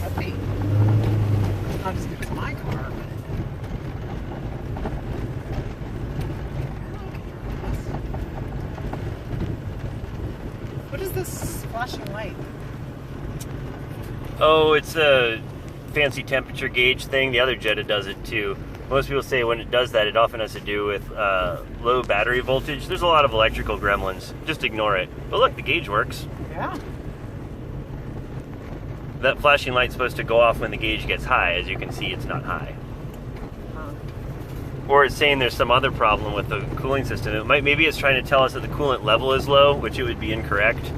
Heavy. Not as good as my car, but... What is this flashing light? Oh, it's a fancy temperature gauge thing. The other Jetta does it too. Most people say when it does that, it often has to do with low battery voltage. There's a lot of electrical gremlins. Just ignore it. But look, the gauge works. Yeah. That flashing light's supposed to go off when the gauge gets high. As you can see, it's not high. Huh. Or it's saying there's some other problem with the cooling system. Maybe it's trying to tell us that the coolant level is low, which it would be incorrect.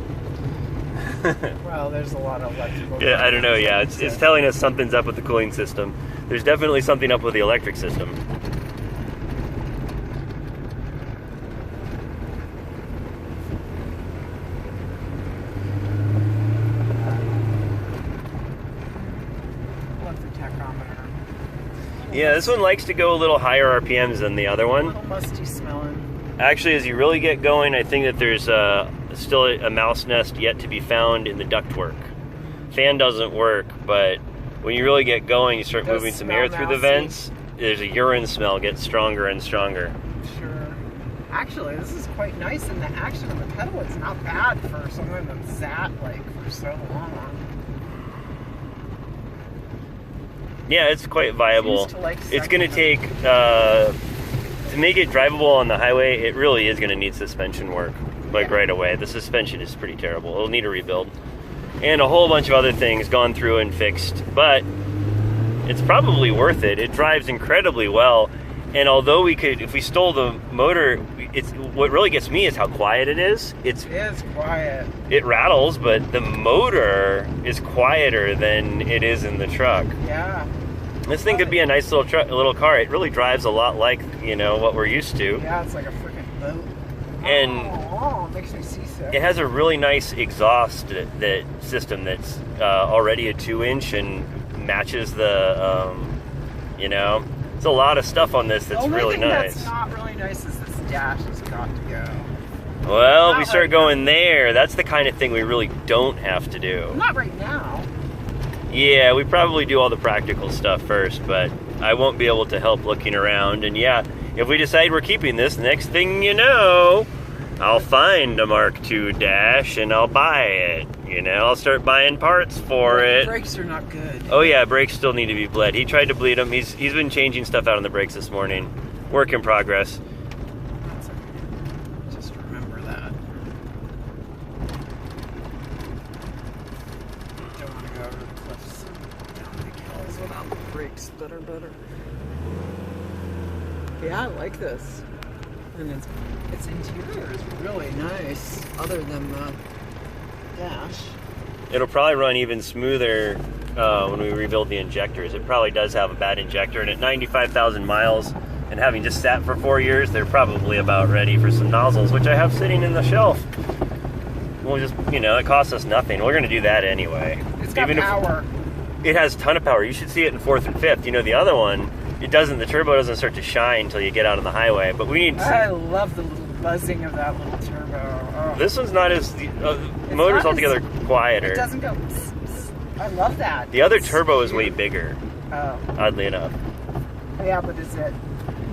Well, there's a lot of electrical... Yeah, I don't know, yeah. It's telling us something's up with the cooling system. There's definitely something up with the electric system. What's the tachometer? Yeah, this one likes to go a little higher RPMs than the other A one. little musty smelling. Actually, as you really get going, I think that there's still a mouse nest yet to be found in the ductwork. Fan doesn't work, but when you really get going, you start Does moving some smell air through the mousy. vents. There's a urine smell gets stronger and stronger. Sure. Actually, this is quite nice, and the action on the pedal is not bad for someone that's sat like for so long. Yeah, it's quite viable. Seems to like It's going to sucking take, to make it drivable on the highway, it really is going to need suspension work, like Yeah. right away. The suspension is pretty terrible. It'll need a rebuild. And a whole bunch of other things gone through and fixed, but it's probably worth it. It drives incredibly well, and although we could, if we stole the motor, it's what really gets me is how quiet it is. It is quiet. It rattles, but the motor is quieter than it is in the truck. Yeah. This thing could be a nice little car. It really drives a lot like, what we're used to. Yeah, it's like a freaking boat. And it makes me seasick. it has a really nice exhaust that system that's already a 2-inch and matches the, it's a lot of stuff on this that's really nice. That's not really nice is this dash has got to go. Well, Not we start right going there. That's the kind of thing we really don't have to do. Not right now. Yeah, we probably do all the practical stuff first, but I won't be able to help looking around. And yeah, if we decide we're keeping this, next thing you know, I'll find a Mark II dash and I'll buy it. I'll start buying parts for The it. brakes are not good. Oh yeah, brakes still need to be bled. He tried to bleed them. He's been changing stuff out on the brakes this morning. Work in progress. That's okay. Just remember that. Don't want to go over the cliffs down big hills without the brakes that are better. Yeah, I like this. And its interior is really nice, other than the dash. It'll probably run even smoother when we rebuild the injectors. It probably does have a bad injector, and at 95,000 miles and having just sat for 4 years, they're probably about ready for some nozzles, which I have sitting in the shelf. We'll just, it costs us nothing. We're going to do that anyway. It's got power. It has a ton of power. You should see it in 4th and 5th. The other one, it doesn't. The turbo doesn't start to shine until you get out on the highway. But we need. I love the little buzzing of that little turbo. Oh. This one's not as the motor's altogether quieter. It doesn't go. Pss, pss. I love that. The other It's turbo is cute. way bigger. Oh. Oddly enough. Yeah, but is it?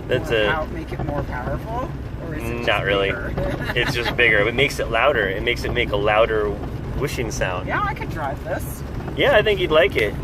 That's make it more powerful, or is it just not really. bigger? It's just bigger. It makes it louder. It makes it make a louder whooshing sound. Yeah, I could drive this. Yeah, I think you'd like it.